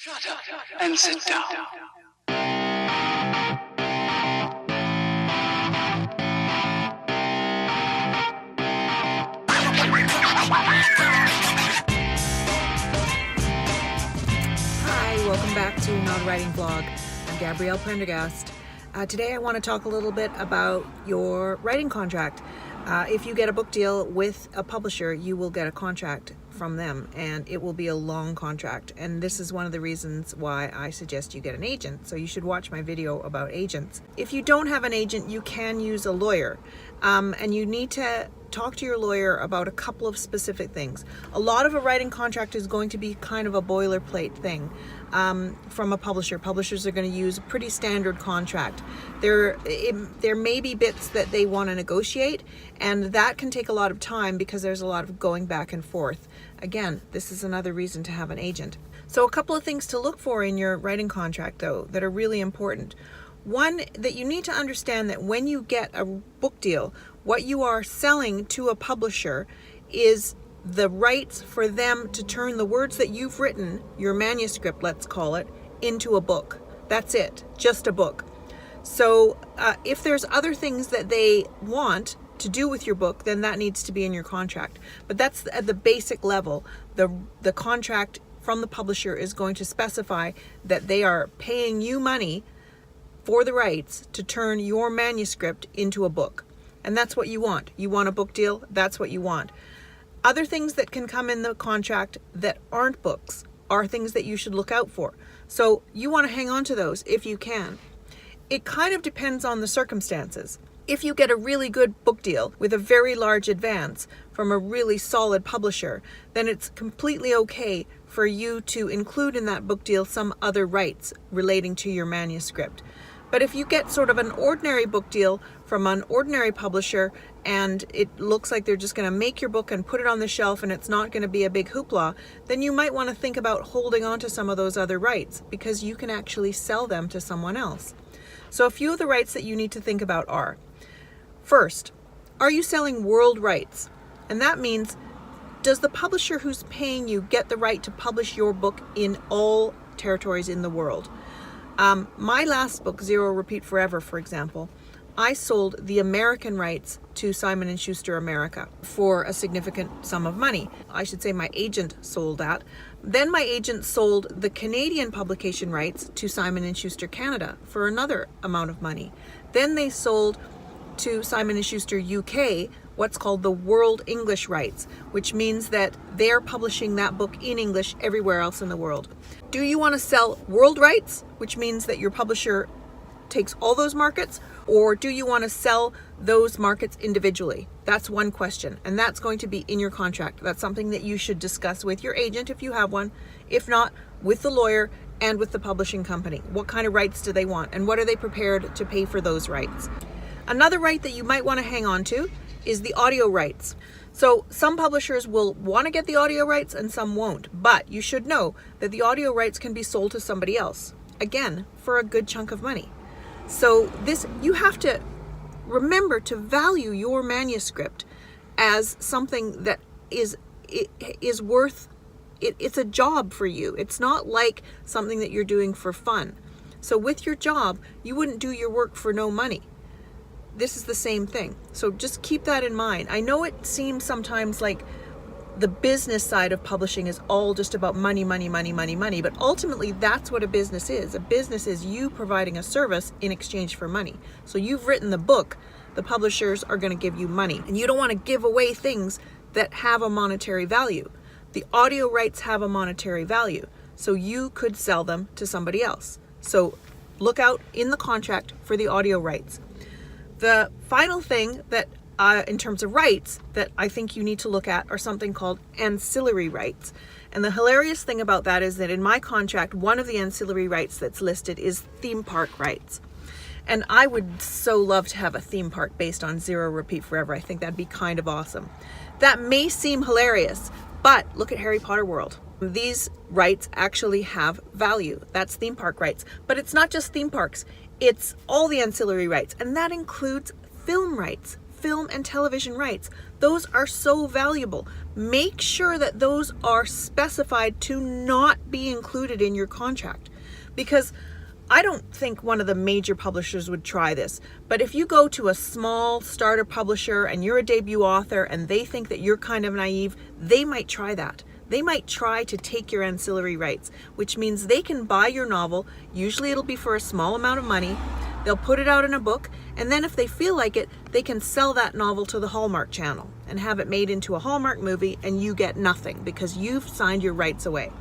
Shut up and sit down. Hi, welcome back to Not a Writing Vlog. I'm Gabrielle Prendergast. Today I want to talk a little bit about your writing contract. If you get a book deal with a publisher, you will get a contract from them, and it will be a long contract. And this is one of the reasons why I suggest you get an agent. So you should watch my video about agents. If you don't have an agent, you can use a lawyer, and you need to talk to your lawyer about a couple of specific things. A lot of a writing contract is going to be kind of a boilerplate thing from a publisher. Publishers are going to use a pretty standard contract. There may be bits that they want to negotiate, and that can take a lot of time because there's a lot of going back and forth. Again, this is another reason to have an agent. So a couple of things to look for in your writing contract, though, that are really important. One, that you need to understand that when you get a book deal, what you are selling to a publisher is the rights for them to turn the words that you've written, your manuscript, let's call it, into a book. That's it, just a book. So if there's other things that they want to do with your book, then that needs to be in your contract. But that's at the basic level. The contract from the publisher is going to specify that they are paying you money for the rights to turn your manuscript into a book. And that's what you want. You want a book deal, that's what you want. Other things that can come in the contract that aren't books are things that you should look out for. So you want to hang on to those if you can. It kind of depends on the circumstances. If you get a really good book deal with a very large advance from a really solid publisher, then it's completely okay for you to include in that book deal some other rights relating to your manuscript. But if you get sort of an ordinary book deal from an ordinary publisher and it looks like they're just going to make your book and put it on the shelf and it's not going to be a big hoopla, then you might want to think about holding on to some of those other rights because you can actually sell them to someone else. So a few of the rights that you need to think about are, first, are you selling world rights? And that means, does the publisher who's paying you get the right to publish your book in all territories in the world? My last book, Zero Repeat Forever, for example, I sold the American rights to Simon & Schuster America for a significant sum of money. I should say my agent sold that. Then my agent sold the Canadian publication rights to Simon & Schuster Canada for another amount of money. Then they sold to Simon & Schuster UK what's called the World English rights, which means that they're publishing that book in English everywhere else in the world. Do you want to sell world rights, which means that your publisher takes all those markets, or do you want to sell those markets individually? That's one question, and that's going to be in your contract. That's something that you should discuss with your agent if you have one, if not, with the lawyer and with the publishing company. What kind of rights do they want, and what are they prepared to pay for those rights? Another right that you might want to hang on to is the audio rights. So some publishers will want to get the audio rights and some won't, but you should know that the audio rights can be sold to somebody else, again, for a good chunk of money. So you have to remember to value your manuscript as something that is worth it. It's a job for you. It's not like something that you're doing for fun. So with your job, you wouldn't do your work for no money. This is the same thing. So just keep that in mind. I know it seems sometimes like the business side of publishing is all just about money, but ultimately that's what a business is. A business is you providing a service in exchange for money. So you've written the book, the publishers are going to give you money, and you don't want to give away things that have a monetary value. The audio rights have a monetary value, so you could sell them to somebody else. So look out in the contract for the audio rights. The final thing that in terms of rights that I think you need to look at are something called ancillary rights. And the hilarious thing about that is that in my contract, one of the ancillary rights that's listed is theme park rights. And I would so love to have a theme park based on Zero Repeat Forever. I think that'd be kind of awesome. That may seem hilarious, but look at Harry Potter World. These rights actually have value. That's theme park rights. But it's not just theme parks. It's all the ancillary rights. And that includes film rights. Film and television rights. Those are so valuable. Make sure that those are specified to not be included in your contract, because I don't think one of the major publishers would try this, but if you go to a small starter publisher and you're a debut author and they think that you're kind of naive, they might try that. They might try to take your ancillary rights, which means they can buy your novel. Usually it'll be for a small amount of money. They'll put it out in a book, and then if they feel like it, they can sell that novel to the Hallmark Channel and have it made into a Hallmark movie, and you get nothing because you've signed your rights away.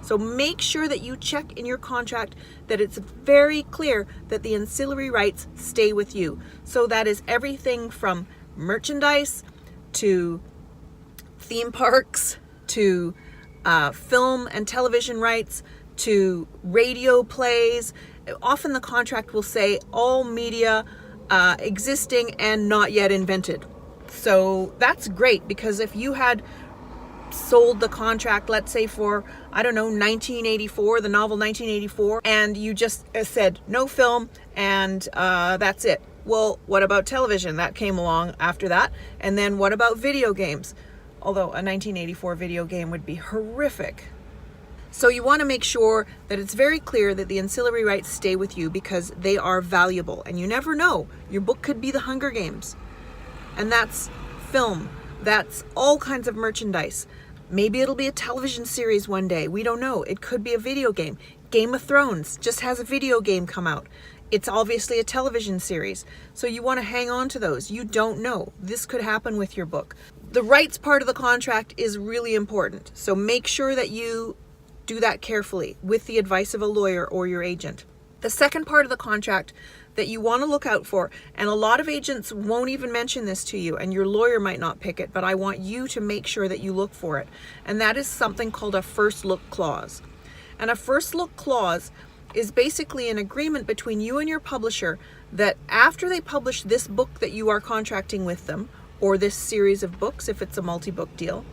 So make sure that you check in your contract that it's very clear that the ancillary rights stay with you. So that is everything from merchandise to theme parks to film and television rights to radio plays. Often the contract will say all media existing and not yet invented. So that's great, because if you had sold the contract, let's say for, I don't know, 1984, the novel 1984, and you just said no film and that's it. Well, what about television? That came along after that. And then what about video games? Although a 1984 video game would be horrific. So you want to make sure that it's very clear that the ancillary rights stay with you, because they are valuable. And you never know. Your book could be the Hunger Games. And that's film. That's all kinds of merchandise. Maybe it'll be a television series one day. We don't know. It could be a video game. Game of Thrones just has a video game come out. It's obviously a television series. So you want to hang on to those. You don't know. This could happen with your book. The rights part of the contract is really important. So make sure that you do that carefully with the advice of a lawyer or your agent. The second part of the contract that you want to look out for, and a lot of agents won't even mention this to you, and your lawyer might not pick it, but I want you to make sure that you look for it. And that is something called a first look clause. And a first look clause is basically an agreement between you and your publisher that after they publish this book that you are contracting with them, or this series of books if it's a multi-book deal,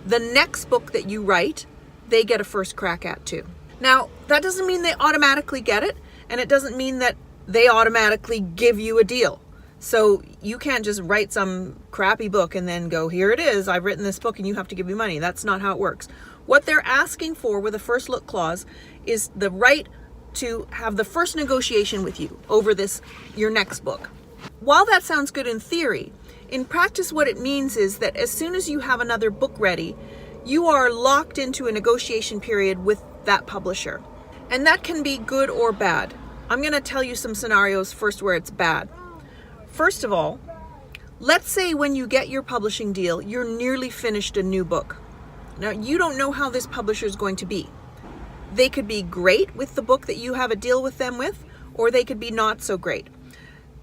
the next book that you write, they get a first crack at too. Now, that doesn't mean they automatically get it, and it doesn't mean that they automatically give you a deal. So you can't just write some crappy book and then go, here it is, I've written this book and you have to give me money. That's not how it works. What they're asking for with a first look clause is the right to have the first negotiation with you over your next book. While that sounds good in theory, in practice what it means is that as soon as you have another book ready, you are locked into a negotiation period with that publisher. And that can be good or bad. I'm going to tell you some scenarios first where it's bad. First of all, let's say when you get your publishing deal, you're nearly finished a new book. Now, you don't know how this publisher is going to be. They could be great with the book that you have a deal with them with, or they could be not so great.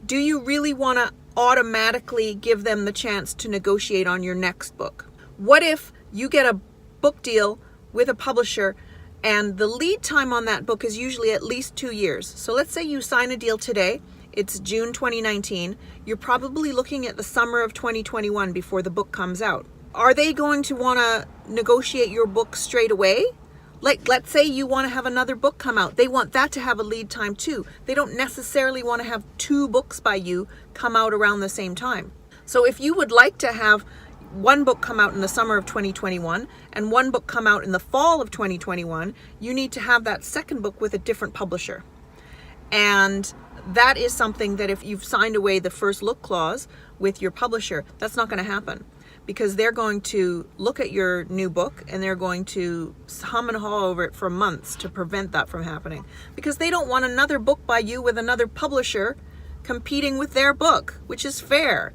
Do you really want to automatically give them the chance to negotiate on your next book? What if you get a book deal with a publisher and the lead time on that book is usually at least 2 years? So let's say you sign a deal today, it's June 2019, you're probably looking at the summer of 2021 before the book comes out. Are they going to want to negotiate your book straight away? Like, let's say you want to have another book come out. They want that to have a lead time too. They don't necessarily want to have 2 books by you come out around the same time. So if you would like to have one book come out in the summer of 2021 and one book come out in the fall of 2021, you need to have that second book with a different publisher. And that is something that if you've signed away the first look clause with your publisher, that's not going to happen, because they're going to look at your new book and they're going to hum and haw over it for months to prevent that from happening, because they don't want another book by you with another publisher competing with their book, which is fair.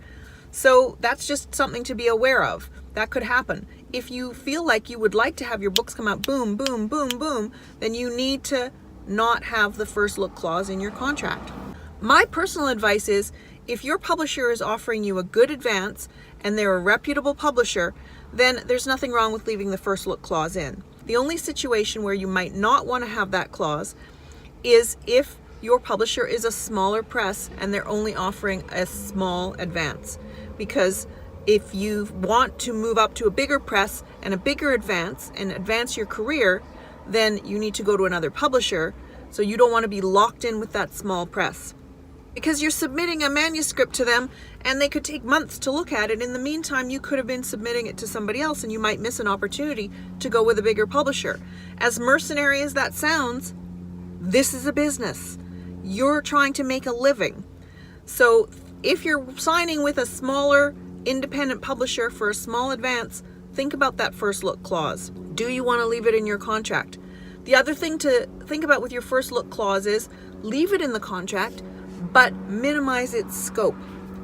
So that's just something to be aware of. That could happen. If you feel like you would like to have your books come out boom, boom, boom, boom, then you need to not have the first look clause in your contract. My personal advice is, if your publisher is offering you a good advance and they're a reputable publisher, then there's nothing wrong with leaving the first look clause in. The only situation where you might not want to have that clause is if your publisher is a smaller press and they're only offering a small advance. Because if you want to move up to a bigger press and a bigger advance and advance your career, then you need to go to another publisher. So you don't want to be locked in with that small press. because you're submitting a manuscript to them and they could take months to look at it. In the meantime, you could have been submitting it to somebody else and you might miss an opportunity to go with a bigger publisher. As mercenary as that sounds, this is a business. You're trying to make a living. So if you're signing with a smaller independent publisher for a small advance, think about that first look clause. Do you want to leave it in your contract? The other thing to think about with your first look clause is leave it in the contract, but minimize its scope.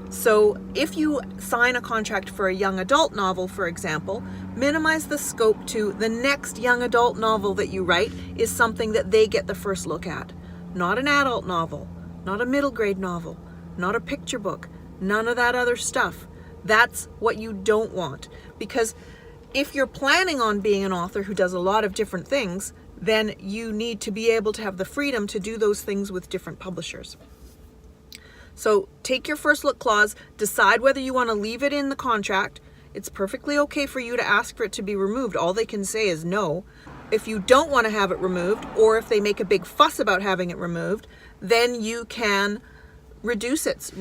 So if you sign a contract for a young adult novel, for example, minimize the scope to the next young adult novel that you write is something that they get the first look at. Not an adult novel, not a middle grade novel, not a picture book, none of that other stuff. That's what you don't want. Because if you're planning on being an author who does a lot of different things, then you need to be able to have the freedom to do those things with different publishers. So take your first look clause, decide whether you want to leave it in the contract. It's perfectly okay for you to ask for it to be removed. All they can say is no. If you don't want to have it removed, or if they make a big fuss about having it removed, then you can reduce its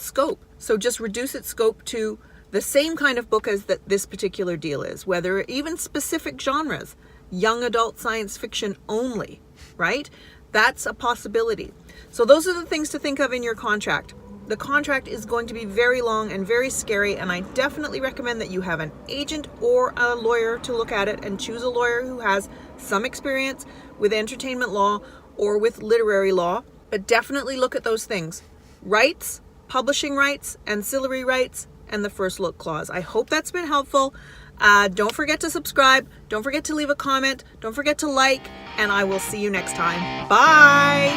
scope. So just reduce its scope to the same kind of book as that this particular deal is, whether even specific genres, young adult science fiction only, right? That's a possibility. So those are the things to think of in your contract. The contract is going to be very long and very scary, and I definitely recommend that you have an agent or a lawyer to look at it, and choose a lawyer who has some experience with entertainment law or with literary law. But definitely look at those things: rights, publishing rights, ancillary rights, and the first look clause. I hope that's been helpful. Don't forget to subscribe. Don't forget to leave a comment. Don't forget to like, and I will see you next time. Bye.